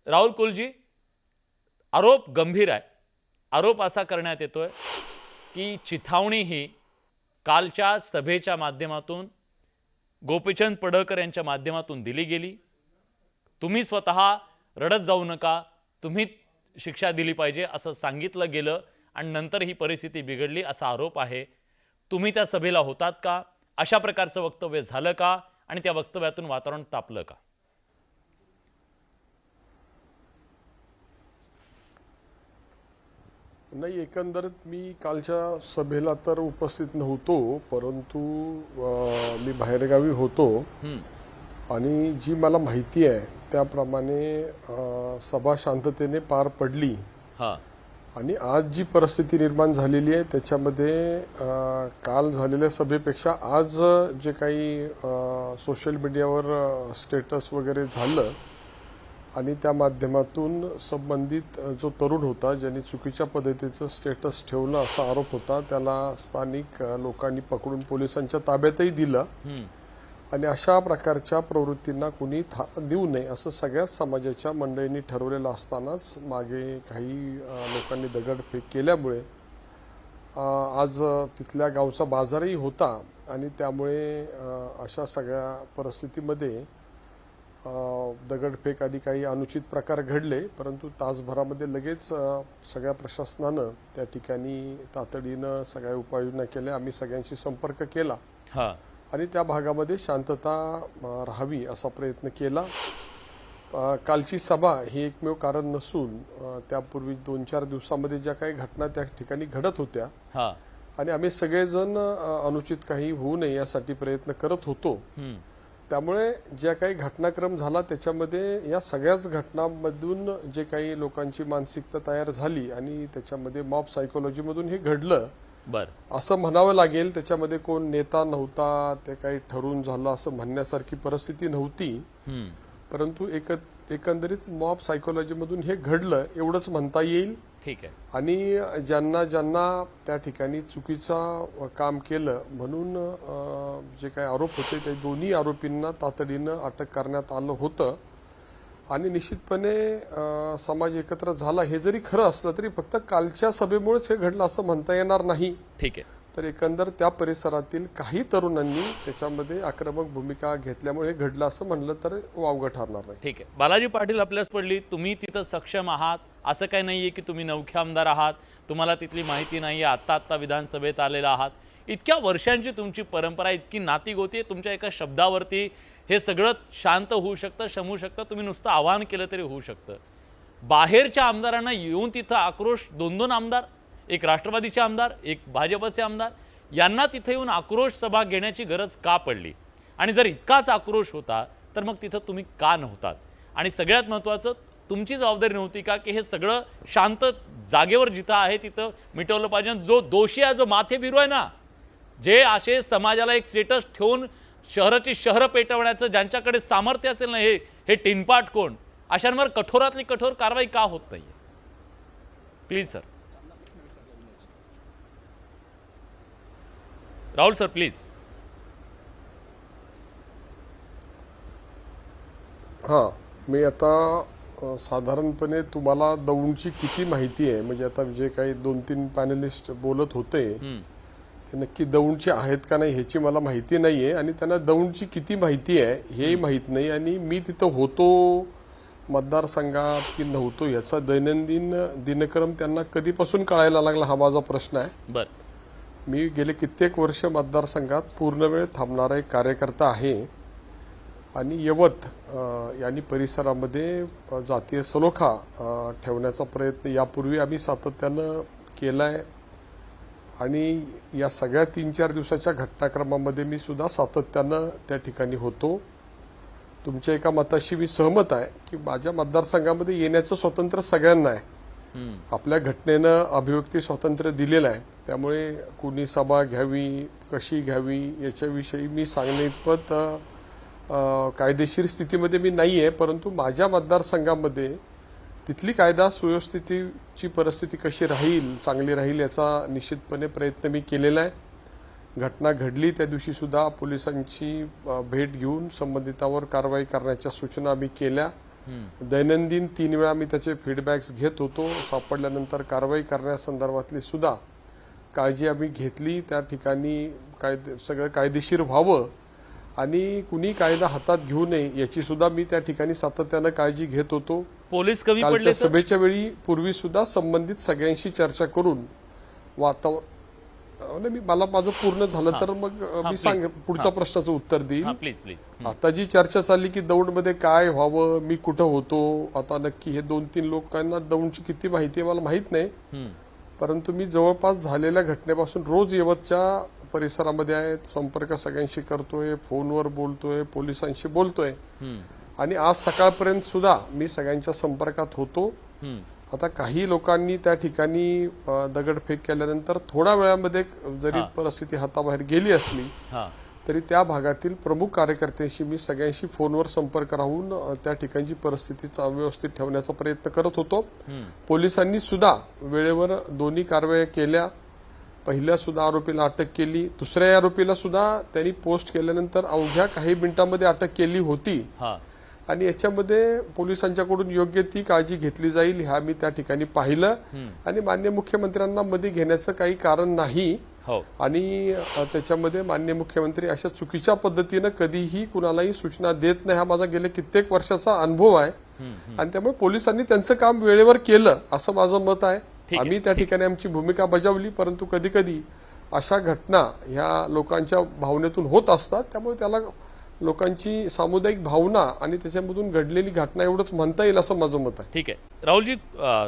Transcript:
राहुल कुलजी, आरोप गंभीर आहे। आरोप असा करण्यात येतोय की चिथावणी ही कालच्या सभेच्या माध्यमातून गोपीचंद पडळकर यांच्या माध्यमातून दिली गेली। तुम्ही स्वतः रडत जाऊ नका, तुम्ही शिक्षा दिली पाहिजे असं सांगितलं गेलं आणि नंतर ही परिस्थिती बिघडली असा आरोप आहे। तुम्ही त्या सभेला होतात का? अशा प्रकारचं वक्तव्य झालं का आणि त्या वक्तव्यातून वातावरण तापलं का? नाही, एकंदरीत मी कालच्या सभेला तर उपस्थित नव्हतो, परंतु मी बाहेरगावी होतो आणि जी मला माहिती आहे त्याप्रमाणे सभा शांततेने पार पडली। आणि आज जी परिस्थिती निर्माण झालेली आहे त्याच्यामध्ये काल झालेल्या सभेपेक्षा आज जे काही सोशल मीडियावर स्टेटस वगैरे झालं आणि त्या माध्यमातून संबंधित जो तरुण होता ज्यांनी चुकीच्या पद्धतीचं स्टेटस ठेवलं असा आरोप होता, त्याला स्थानिक लोकांनी पकडून पोलिसांच्या ताब्यातही दिलं आणि अशा प्रकारच्या प्रवृत्तींना कुणी देऊ नये असं सगळ्याच समाजाच्या मंडळींनी ठरवलेलं असतानाच मागे काही लोकांनी दगडफेक केल्यामुळे आज तिथल्या गावचा बाजारही होता आणि त्यामुळे अशा सगळ्या परिस्थितीमध्ये दगडफेक आणि काही अनुचित प्रकार घडले, परंतु तासभरामध्ये लगेच सगळ्या प्रशासनानं त्या ठिकाणी तातडीनं सगळ्या उपाययोजना केल्या। आम्ही सगळ्यांशी संपर्क केला आणि त्या भागामध्ये शांतता राहावी असा प्रयत्न केला। कालची सभा ही एकमेव कारण नसून त्यापूर्वी 2-4 दिवसांमध्ये ज्या काही घटना त्या ठिकाणी घडत होत्या आणि आम्ही सगळेजण अनुचित काही होऊ नये यासाठी प्रयत्न करत होतो। त्यामुळे ज्या काही घटनाक्रम झाला त्याच्यामध्ये या सगळ्याच घटनांमधून जे काही लोकांची मानसिकता तयार झाली आणि त्याच्यामध्ये मॉब सायकोलॉजीमधून हे घडलं असं म्हणावं लागेल। त्याच्यामध्ये कोण नेता नव्हता, ते काही ठरवून झालं असं म्हणण्यासारखी परिस्थिती नव्हती, परंतु एकंदरीत मॉब सायकोलॉजीमधून हे घडलं एवढंच म्हणता येईल। ठीक आहे। आणि ज्यांना ज्यांना त्या ठिकाणी चुकीचं काम केलं म्हणून जे काही आरोप होते ते दोन्ही आरोपींना तातडीनं अटक करण्यात आलं होतं आणि निश्चितपणे समाज एकत्र झाला हे जरी खरं असलं तरी फक्त कालच्या सभेमुळेच हे घडलं असं म्हणता येणार नाही। ठीक आहे। तर एकंदर त्या परिसरातील काही तरुणांनी त्याच्यामध्ये आक्रमक भूमिका घेतल्यामुळे हे घडलं असं म्हणलं तर वावगं ठरणार नाही। ठीक आहे। बालाजी पाटील आपल्यास पडली, तुम्ही तिथं सक्षम आहात असं काही नाहीये की तुम्ही नवखे आमदार आहात, तुम्हाला तिथली माहिती नाहीये, आत्ता विधानसभेत आलेला आहात। इतक्या वर्षांची तुमची परंपरा, इतकी नातीगोती आहे, तुमच्या एका शब्दावरती हे सगळं शांत होऊ शकतं, शमू शकतं, तुम्ही नुसतं आवाहन केलं तरी होऊ शकतं। बाहेरच्या आमदारांना येऊन तिथं आक्रोश, 2-2 आमदार, एक राष्ट्रवादीचे आमदार, एक भाजपचे आमदार, यांना तिथे येऊन आक्रोश सभा घेण्याची गरज का पडली? आणि जर इतकाच आक्रोश होता तर मग तिथं तुम्ही का नव्हतात? आणि सगळ्यात महत्त्वाचं, तुमची जबाबदारी नव्हती का की हे सगळं शांत जागेवर जिथं आहे तिथं मिटवलं पाहिजे? जो दोषी आहे, जो माथेभिरू आहे ना, जे असे समाजाला एक स्टेटस ठेवून शहराची शहरं पेटवण्याचं ज्यांच्याकडे सामर्थ्य असेल ना, हे टिनपाट कोण, अशांवर कठोरातली कठोर कारवाई का होत नाहीये? Please sir, Rahul sir please. मी आता साधारणपणे तुम्हाला दौंडची किती माहिती आहे, म्हणजे आता जे काही 2-3 पॅनलिस्ट बोलत होते ते नक्की दौंडचे आहेत का नाही ह्याची मला माहिती नाहीये आणि त्यांना दौंडची किती माहिती आहे हेही माहित नाही आणि मी तिथं होतो मतदारसंघात की नव्हतो याचा दैनंदिन दिनक्रम त्यांना कधीपासून कळायला लागला हा माझा प्रश्न आहे। मी गेले कित्येक वर्ष मतदारसंघात पूर्ण वेळ थांबणारा एक कार्यकर्ता आहे आणि यवत यांनी परिसरामध्ये जातीय सलोखा ठेवण्याचा प्रयत्न यापूर्वी आम्ही सातत्यानं केलाय आणि या सगळ्या 3-4 दिवसाच्या घटनाक्रमामध्ये मी सुद्धा सातत्यानं त्या ठिकाणी होतो। तुमच्या एका मताशी मी सहमत आहे की माझ्या मतदारसंघामध्ये येण्याचं स्वातंत्र्य सगळ्यांना आहे, आपल्या घटनेनं अभिव्यक्ती स्वातंत्र्य दिलेलं आहे, त्यामुळे कुणी सभा घ्यावी, कशी घ्यावी याच्याविषयी मी सांगण्याइतपत कायदेशीर स्थितीमध्ये मी नाहीये, परंतु माझ्या मतदारसंघामध्ये तिथली कायदा सुव्यवस्थेची परिस्थिती कशी राहील, चांगली राहील याचा निश्चितपणे प्रयत्न मी केलेला आहे। घटना घडली त्या दिवशी सुद्धा पोलिसांची भेट घेऊन संबंधितावर कारवाई करण्याच्या सूचना आम्ही केल्या। दैनंदिन 3 वेळा मी त्याचे फीडबॅक्स घेत होतो. सापडल्यानंतर कारवाई करण्यासंदर्भातली सुद्धा काळजी आम्ही घेतली. त्या ठिकाणी सगळं कायदेशीर व्हावं आणि कुणी कायदा हातात घेऊ नये याची सुद्धा मी त्या ठिकाणी सातत्यानं काळजी घेत होतो. पोलीस कमी कालच्या पडले तर? सभेच्या वेळी पूर्वी सुद्धा संबंधित सगळ्यांशी चर्चा करून मला माझं पूर्ण झालं तर मग मी सांग पुढच्या प्रश्नाचं उत्तर देईन. Please please. आता जी चर्चा चालली की दौंडमध्ये काय व्हावं, मी कुठं होतो, आता नक्की हे 2-3 लोकांना दौंडची किती माहिती आहे मला माहित नाही, परंतु मी जवळपास झालेल्या घटनेपासून रोज यवतच्या परिसरामध्ये आहे, संपर्क सगळ्यांशी करतोय, फोनवर बोलतोय, पोलिसांशी बोलतोय आणि आज सकाळपर्यंत सुद्धा मी सगळ्यांच्या संपर्कात होतो. आता काही लोकांनी त्या ठिकाणी दगडफेक केल्यानंतर थोड्या वेळामध्ये जरी परिस्थिती हाताबाहेर गेली असली तरी त्या भागातील प्रमुख कार्यकर्त्यांशी मी सगळ्यांशी फोनवर संपर्क राहून त्या ठिकाणची परिस्थिती व्यवस्थित ठेवण्याचा प्रयत्न करत होतो. पोलिसांनी सुद्धा वेळेवर दोन्ही कारवाया केल्या. पहिल्या सुद्धा आरोपीला अटक केली, दुसऱ्या आरोपीला सुद्धा त्यांनी पोस्ट केल्यानंतर अवघ्या काही मिनिटांमध्ये अटक केली होती आणि याच्यामध्ये पोलिसांच्याकडून योग्य ती काळजी घेतली जाईल ह्या मी त्या ठिकाणी पाहिलं आणि माननीय मुख्यमंत्र्यांना मध्ये घेण्याचं काही कारण नाही आणि त्याच्यामध्ये माननीय मुख्यमंत्री अशा चुकीच्या पद्धतीनं कधीही कुणालाही सूचना देत नाही हा माझा गेल्या कित्येक वर्षाचा अनुभव आहे आणि त्यामुळे पोलिसांनी त्यांचं काम वेळेवर केलं असं माझं मत आहे. आम्ही त्या ठिकाणी आमची भूमिका बजावली, परंतु कधी कधी अशा घटना ह्या लोकांच्या भावनेतून होत असतात, त्यामुळे त्याला लोकांची सामुदायिक भावना आणि त्याच्यामधून घडलेली घटना एवढंच म्हणता येईल असं माझं मत आहे. ठीक आहे राहुलजी,